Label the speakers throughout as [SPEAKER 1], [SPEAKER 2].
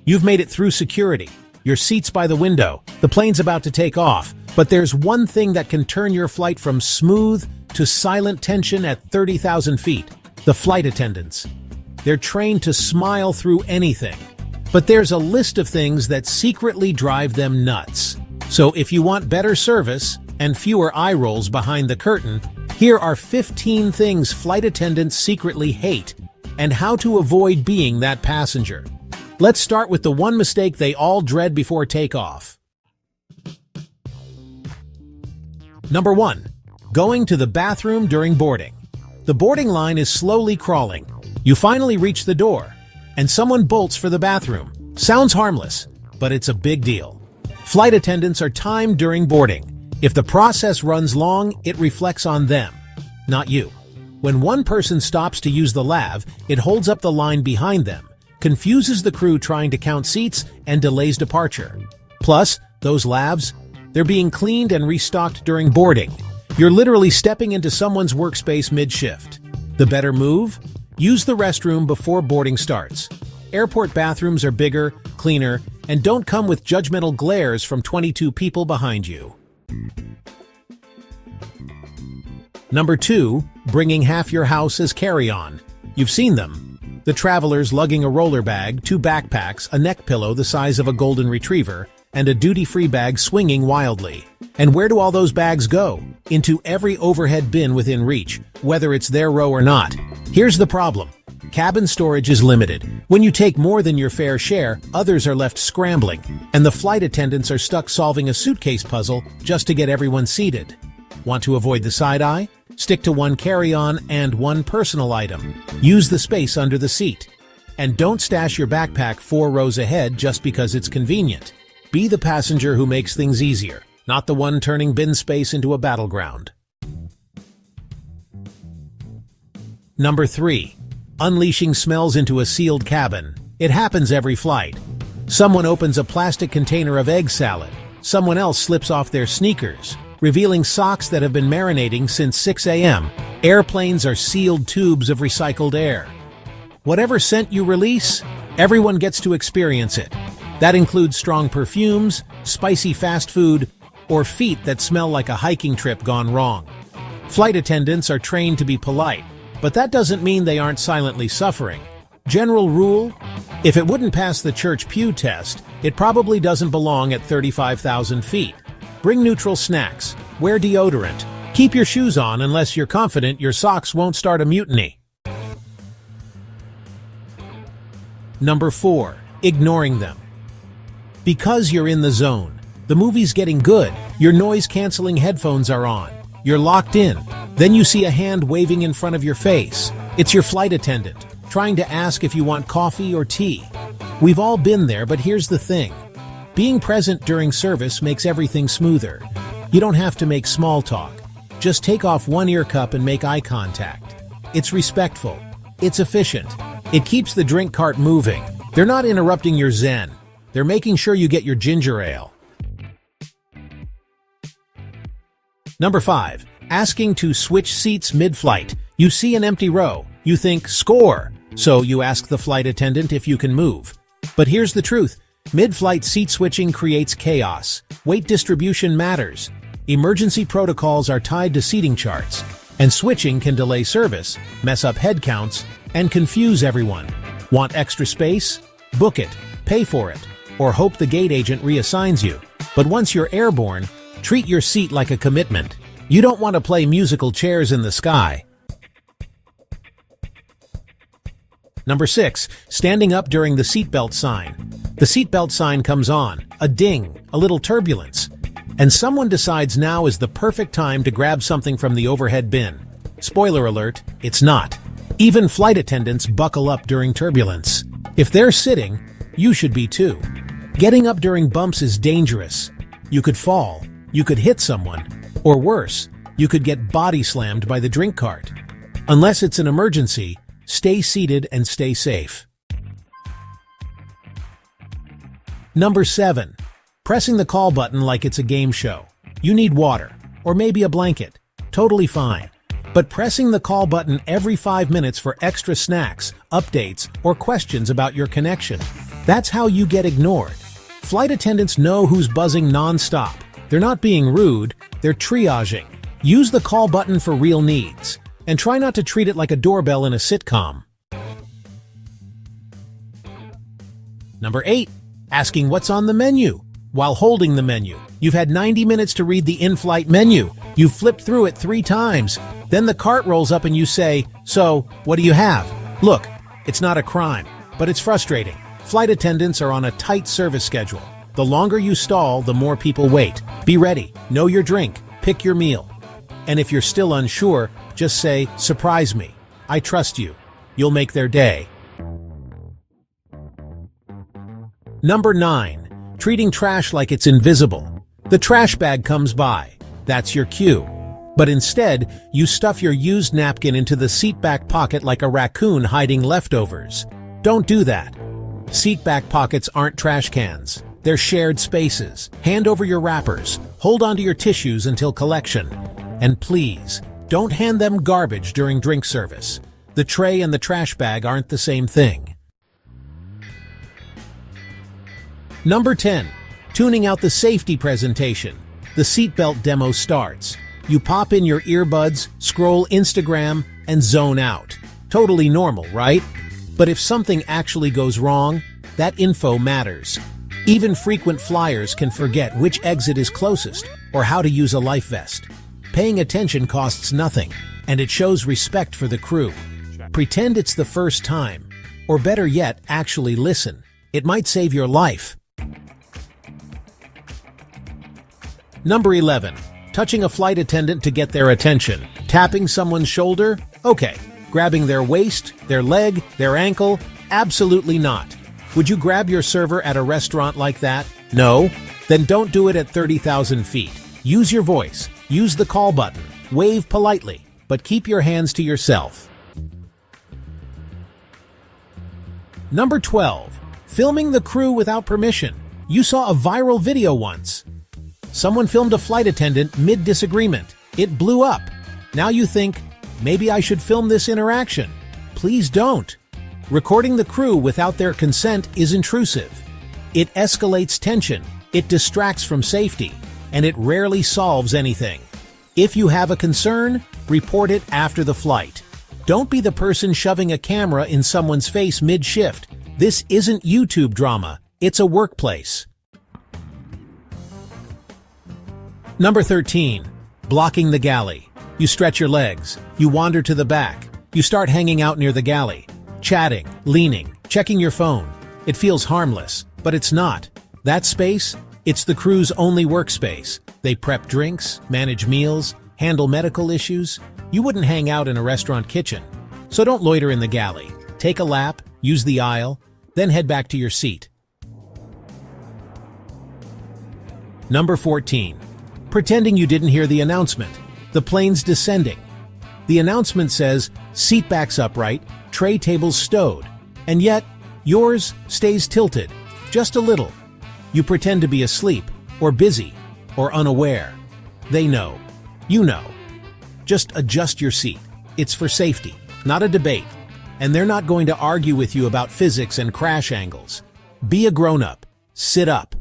[SPEAKER 1] You've made it through security. Your seat's by the window. The plane's about to take off. But there's one thing that can turn your flight from smooth to silent tension at 30,000 feet. The flight attendants. They're trained to smile through anything. But there's a list of things that secretly drive them nuts. So if you want better service and fewer eye rolls behind the curtain, here are 15 things flight attendants secretly hate and how to avoid being that passenger. Let's start with the one mistake they all dread before takeoff. Number 1. Going to the bathroom during boarding. The boarding line is slowly crawling. You finally reach the door, and someone bolts for the bathroom. Sounds harmless, but it's a big deal. Flight attendants are timed during boarding. If the process runs long, it reflects on them, not you. When one person stops to use the lav, it holds up the line behind them, confuses the crew trying to count seats, and delays departure. Plus, those lavs, they're being cleaned and restocked during boarding. You're literally stepping into someone's workspace mid-shift. The better move? Use the restroom before boarding starts. Airport bathrooms are bigger, cleaner, and don't come with judgmental glares from 22 people behind you. Number 2. Bringing half your house as carry-on. You've seen them. The travelers lugging a roller bag, 2 backpacks, a neck pillow the size of a golden retriever, and a duty-free bag swinging wildly. And where do all those bags go? Into every overhead bin within reach, whether it's their row or not. Here's the problem. Cabin storage is limited. When you take more than your fair share, others are left scrambling, and the flight attendants are stuck solving a suitcase puzzle just to get everyone seated. Want to avoid the side-eye? Stick to one carry-on and one personal item. Use the space under the seat. And don't stash your backpack 4 rows ahead just because it's convenient. Be the passenger who makes things easier, not the one turning bin space into a battleground. Number 3. Unleashing smells into a sealed cabin. It happens every flight. Someone opens a plastic container of egg salad. Someone else slips off their sneakers, revealing socks that have been marinating since 6 a.m. Airplanes are sealed tubes of recycled air. Whatever scent you release, everyone gets to experience it. That includes strong perfumes, spicy fast food, or feet that smell like a hiking trip gone wrong. Flight attendants are trained to be polite, but that doesn't mean they aren't silently suffering. General rule: if it wouldn't pass the church pew test, it probably doesn't belong at 35,000 feet. Bring neutral snacks, wear deodorant, keep your shoes on unless you're confident your socks won't start a mutiny. Number 4. Ignoring them. Because you're in the zone. The movie's getting good, your noise-canceling headphones are on, you're locked in. Then you see a hand waving in front of your face. It's your flight attendant, trying to ask if you want coffee or tea. We've all been there, but here's the thing. Being present during service makes everything smoother. You don't have to make small talk. Just take off one ear cup and make eye contact. It's respectful. It's efficient. It keeps the drink cart moving. They're not interrupting your zen. They're making sure you get your ginger ale. Number 5. Asking to switch seats mid-flight. You see an empty row. You think, score! So you ask the flight attendant if you can move. But here's the truth. Mid-flight seat switching creates chaos. Weight distribution matters. Emergency protocols are tied to seating charts. And switching can delay service, mess up head counts, and confuse everyone. Want extra space? Book it, pay for it, or hope the gate agent reassigns you. But once you're airborne, treat your seat like a commitment. You don't want to play musical chairs in the sky. Number 6. Standing up during the seatbelt sign. The seatbelt sign comes on, a ding, a little turbulence, and someone decides now is the perfect time to grab something from the overhead bin. Spoiler alert, it's not. Even flight attendants buckle up during turbulence. If they're sitting, you should be too. Getting up during bumps is dangerous. You could fall, you could hit someone, or worse, you could get body slammed by the drink cart. Unless it's an emergency, stay seated and stay safe. Number 7. Pressing the call button like it's a game show. You need water, or maybe a blanket. Totally fine. But pressing the call button every 5 minutes for extra snacks, updates, or questions about your connection. That's how you get ignored. Flight attendants know who's buzzing non-stop. They're not being rude, they're triaging. Use the call button for real needs, and try not to treat it like a doorbell in a sitcom. Number 8. Asking what's on the menu. While holding the menu, you've had 90 minutes to read the in-flight menu. You've flipped through it 3 times. Then the cart rolls up and you say, "So, what do you have?" Look, it's not a crime, but it's frustrating. Flight attendants are on a tight service schedule. The longer you stall, the more people wait. Be ready, know your drink, pick your meal. And if you're still unsure, just say, "Surprise me. I trust you." You'll make their day. Number 9. Treating trash like it's invisible. The trash bag comes by. That's your cue. But instead, you stuff your used napkin into the seat back pocket like a raccoon hiding leftovers. Don't do that. Seat back pockets aren't trash cans. They're shared spaces. Hand over your wrappers. Hold onto your tissues until collection. And please, don't hand them garbage during drink service. The tray and the trash bag aren't the same thing. Number 10. Tuning out the safety presentation. The seatbelt demo starts. You pop in your earbuds, scroll Instagram, and zone out. Totally normal, right? But if something actually goes wrong, that info matters. Even frequent flyers can forget which exit is closest or how to use a life vest. Paying attention costs nothing, and it shows respect for the crew. Pretend it's the first time, or better yet, actually listen. It might save your life. Number 11. Touching a flight attendant to get their attention. Tapping someone's shoulder? Okay. Grabbing their waist, their leg, their ankle? Absolutely not. Would you grab your server at a restaurant like that? No? Then don't do it at 30,000 feet. Use your voice. Use the call button. Wave politely, but keep your hands to yourself. Number 12. Filming the crew without permission. You saw a viral video once. Someone filmed a flight attendant mid-disagreement. It blew up. Now you think, maybe I should film this interaction. Please don't. Recording the crew without their consent is intrusive. It escalates tension, it distracts from safety, and it rarely solves anything. If you have a concern, report it after the flight. Don't be the person shoving a camera in someone's face mid-shift. This isn't YouTube drama, it's a workplace. Number 13. Blocking the galley. You stretch your legs. You wander to the back. You start hanging out near the galley. Chatting, leaning, checking your phone. It feels harmless, but it's not. That space? It's the crew's only workspace. They prep drinks, manage meals, handle medical issues. You wouldn't hang out in a restaurant kitchen. So don't loiter in the galley. Take a lap, use the aisle, then head back to your seat. Number 14. Pretending you didn't hear the announcement. The plane's descending. The announcement says, seat backs upright, tray tables stowed. And yet, yours stays tilted, just a little. You pretend to be asleep, or busy, or unaware. They know. You know. Just adjust your seat. It's for safety, not a debate. And they're not going to argue with you about physics and crash angles. Be a grown-up. Sit up.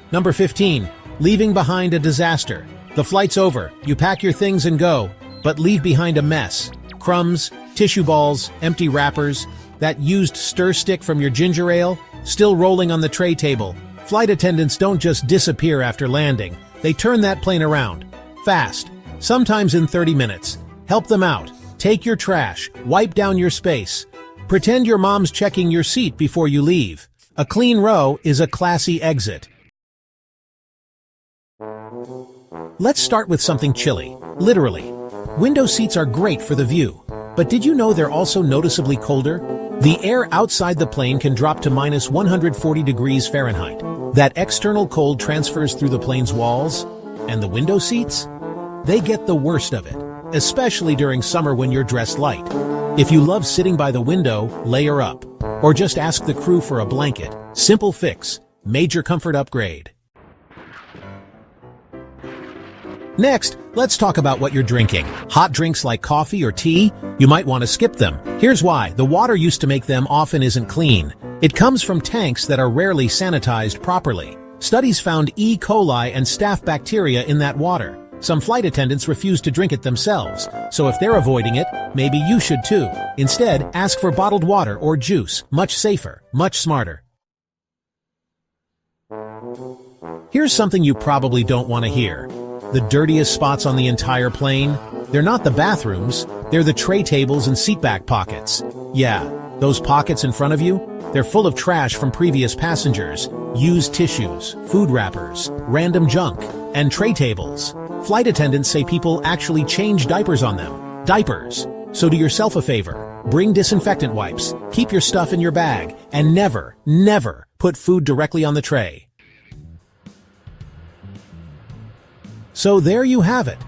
[SPEAKER 1] Number 15. Leaving behind a disaster. The flight's over. You pack your things and go, but leave behind a mess. Crumbs, tissue balls, empty wrappers, that used stir stick from your ginger ale, still rolling on the tray table. Flight attendants don't just disappear after landing. They turn that plane around. Fast. Sometimes in 30 minutes. Help them out. Take your trash. Wipe down your space. Pretend your mom's checking your seat before you leave. A clean row is a classy exit. Let's start with something chilly. Literally. Window seats are great for the view. But did you know they're also noticeably colder? The air outside the plane can drop to minus 140 degrees Fahrenheit. That external cold transfers through the plane's walls. And the window seats? They get the worst of it, especially during summer when you're dressed light. If you love sitting by the window, layer up. Or just ask the crew for a blanket. Simple fix. Major comfort upgrade. Next, let's talk about what you're drinking. Hot drinks like coffee or tea, you might want to skip them. Here's why. The water used to make them often isn't clean. It comes from tanks that are rarely sanitized properly. Studies found E. coli and staph bacteria in that water. Some flight attendants refuse to drink it themselves, so if they're avoiding it, maybe you should too. Instead, ask for bottled water or juice. Much safer, much smarter. Here's something you probably don't want to hear. The dirtiest spots on the entire plane? They're not the bathrooms, they're the tray tables and seatback pockets. Yeah, those pockets in front of you? They're full of trash from previous passengers, used tissues, food wrappers, random junk, and tray tables. Flight attendants say people actually change diapers on them. Diapers. So do yourself a favor. Bring disinfectant wipes, keep your stuff in your bag, and never, never put food directly on the tray. So there you have it.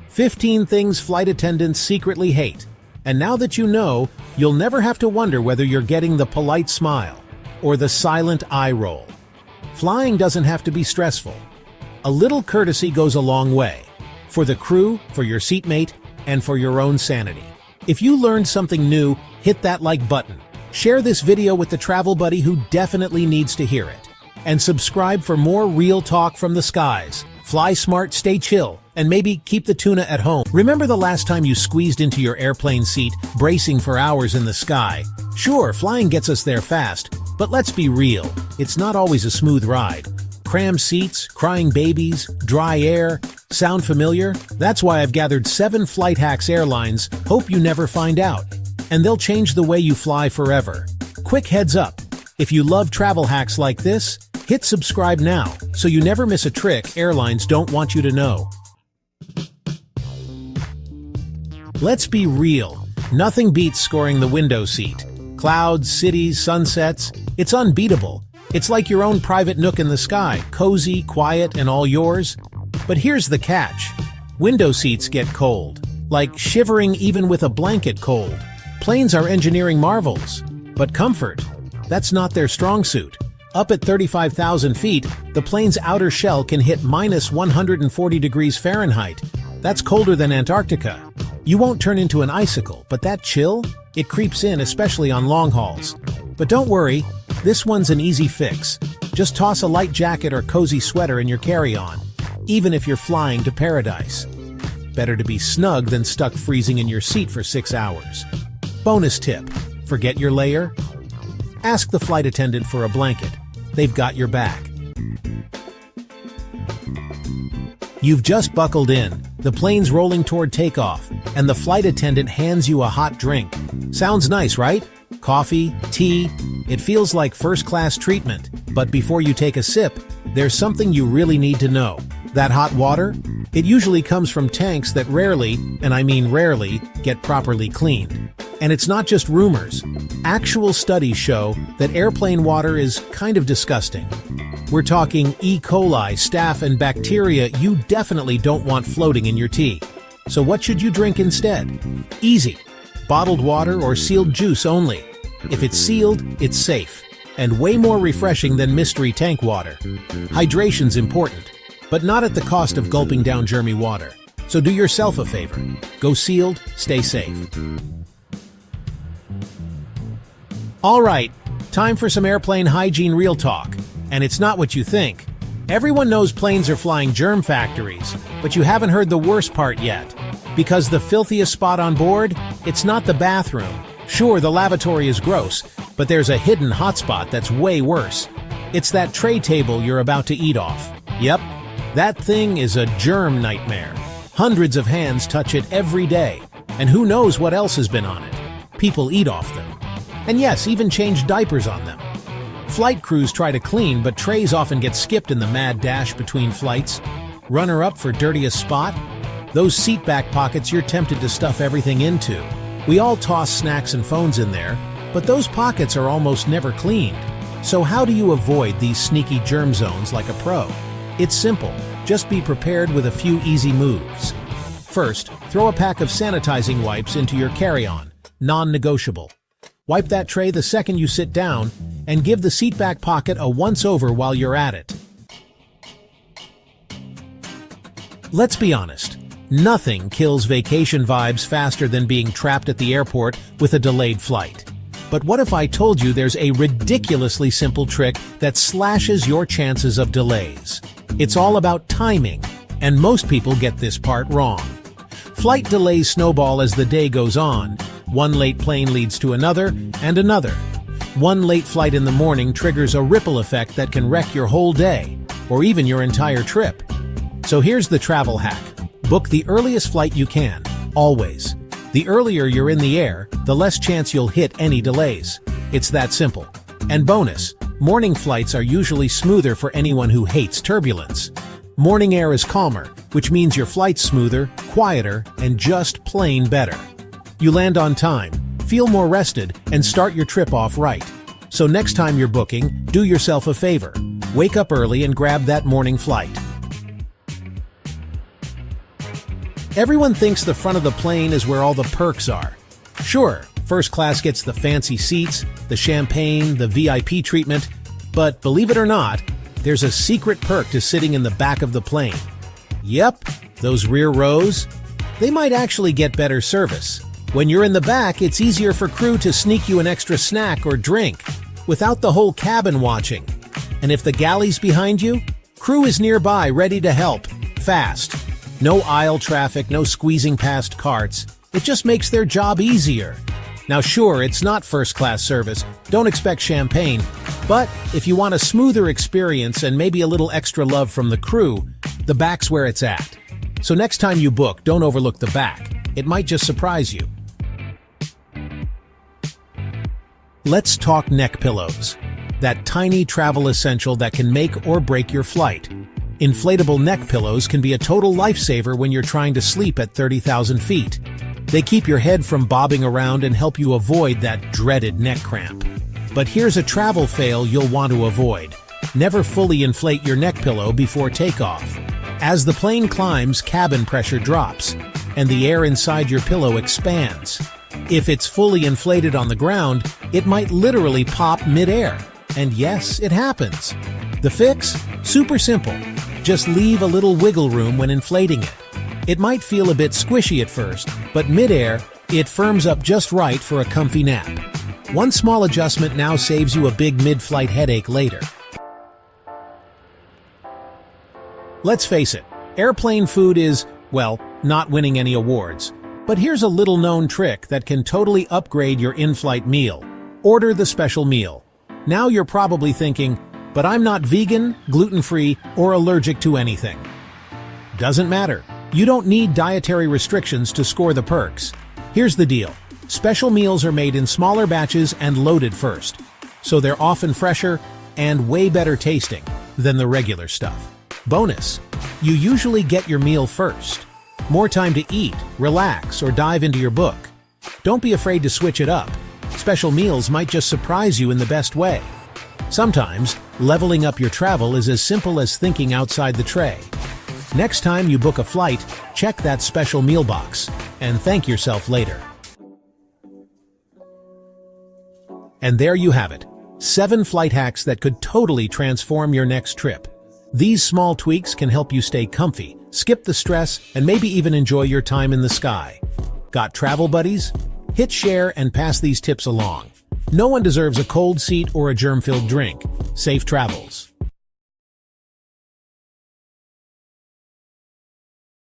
[SPEAKER 1] 15 things flight attendants secretly hate. And now that you know, you'll never have to wonder whether you're getting the polite smile or the silent eye roll. Flying doesn't have to be stressful. A little courtesy goes a long way. For the crew, for your seatmate, and for your own sanity. If you learned something new, hit that like button. Share this video with the travel buddy who definitely needs to hear it. And subscribe for more real talk from the skies. Fly smart, stay chill, and maybe keep the tuna at home. Remember the last time you squeezed into your airplane seat, bracing for hours in the sky? Sure, flying gets us there fast, but let's be real, it's not always a smooth ride. Crammed seats, crying babies, dry air. Sound familiar? That's why I've gathered 7 Flight Hacks airlines, hope you never find out. And they'll change the way you fly forever. Quick heads up, if you love travel hacks like this, hit subscribe now, so you never miss a trick airlines don't want you to know. Let's be real, nothing beats scoring the window seat. Clouds, cities, sunsets, it's unbeatable. It's like your own private nook in the sky, cozy, quiet, and all yours. But here's the catch. Window seats get cold, like shivering even with a blanket cold. Planes are engineering marvels, but comfort, that's not their strong suit. Up at 35,000 feet, the plane's outer shell can hit minus 140 degrees Fahrenheit. That's colder than Antarctica. You won't turn into an icicle, but that chill? It creeps in, especially on long hauls. But don't worry, this one's an easy fix. Just toss a light jacket or cozy sweater in your carry-on, even if you're flying to paradise. Better to be snug than stuck freezing in your seat for 6 hours. Bonus tip, forget your layer? Ask the flight attendant for a blanket. They've got your back. You've just buckled in, the plane's rolling toward takeoff, and the flight attendant hands you a hot drink. Sounds nice, right? Coffee, tea, it feels like first-class treatment. But before you take a sip, there's something you really need to know. That hot water? It usually comes from tanks that rarely, and I mean rarely, get properly cleaned. And it's not just rumors. Actual studies show that airplane water is kind of disgusting. We're talking E. coli, staph, and bacteria you definitely don't want floating in your tea. So what should you drink instead? Easy. Bottled water or sealed juice only. If it's sealed, it's safe. And way more refreshing than mystery tank water. Hydration's important, but not at the cost of gulping down germy water. So do yourself a favor. Go sealed, stay safe. All right, time for some airplane hygiene real talk. And it's not what you think. Everyone knows planes are flying germ factories, but you haven't heard the worst part yet. Because the filthiest spot on board? It's not the bathroom. Sure, the lavatory is gross, but there's a hidden hotspot that's way worse. It's that tray table you're about to eat off. Yep, that thing is a germ nightmare. Hundreds of hands touch it every day, and who knows what else has been on it. People eat off them. And yes, even change diapers on them. Flight crews try to clean, but trays often get skipped in the mad dash between flights. Runner-up for dirtiest spot? Those seat back pockets you're tempted to stuff everything into. We all toss snacks and phones in there, but those pockets are almost never cleaned. So how do you avoid these sneaky germ zones like a pro? It's simple. Just be prepared with a few easy moves. First, throw a pack of sanitizing wipes into your carry-on. Non-negotiable. Wipe that tray the second you sit down, and give the seatback pocket a once-over while you're at it. Let's be honest, nothing kills vacation vibes faster than being trapped at the airport with a delayed flight. But what if I told you there's a ridiculously simple trick that slashes your chances of delays? It's all about timing, and most people get this part wrong. Flight delays snowball as the day goes on. One late plane leads to another and another. One late flight in the morning triggers a ripple effect that can wreck your whole day, or even your entire trip. So here's the travel hack. Book the earliest flight you can, always. The earlier you're in the air, the less chance you'll hit any delays. It's that simple. And bonus, morning flights are usually smoother for anyone who hates turbulence. Morning air is calmer, which means your flight's smoother, quieter, and just plain better. You land on time, feel more rested, and start your trip off right. So next time you're booking, do yourself a favor. Wake up early and grab that morning flight. Everyone thinks the front of the plane is where all the perks are. Sure, first class gets the fancy seats, the champagne, the VIP treatment, but believe it or not, there's a secret perk to sitting in the back of the plane. Yep, those rear rows, they might actually get better service. When you're in the back, it's easier for crew to sneak you an extra snack or drink, without the whole cabin watching. And if the galley's behind you, crew is nearby ready to help, fast. No aisle traffic, no squeezing past carts. It just makes their job easier. Now sure, it's not first-class service, don't expect champagne, but if you want a smoother experience and maybe a little extra love from the crew, the back's where it's at. So next time you book, don't overlook the back. It might just surprise you. Let's talk neck pillows. That tiny travel essential that can make or break your flight. Inflatable neck pillows can be a total lifesaver when you're trying to sleep at 30,000 feet. They keep your head from bobbing around and help you avoid that dreaded neck cramp. But here's a travel fail you'll want to avoid. Never fully inflate your neck pillow before takeoff. As the plane climbs, cabin pressure drops, and the air inside your pillow expands. If it's fully inflated on the ground, it might literally pop mid-air. And yes, it happens. The fix? Super simple. Just leave a little wiggle room when inflating it. It might feel a bit squishy at first, but mid-air, it firms up just right for a comfy nap. One small adjustment now saves you a big mid-flight headache later. Let's face it, airplane food is, well, not winning any awards. But here's a little-known trick that can totally upgrade your in-flight meal. Order the special meal. Now you're probably thinking, but I'm not vegan, gluten-free, or allergic to anything. Doesn't matter. You don't need dietary restrictions to score the perks. Here's the deal. Special meals are made in smaller batches and loaded first, so they're often fresher and way better tasting than the regular stuff. Bonus, you usually get your meal first. More time to eat, relax, or dive into your book. Don't be afraid to switch it up. Special meals might just surprise you in the best way. Sometimes, leveling up your travel is as simple as thinking outside the tray. Next time you book a flight, check that special meal box, and thank yourself later. And there you have it. 7 flight hacks that could totally transform your next trip. These small tweaks can help you stay comfy, skip the stress, and maybe even enjoy your time in the sky. Got travel buddies? Hit share and pass these tips along. No one deserves a cold seat or a germ-filled drink. Safe travels.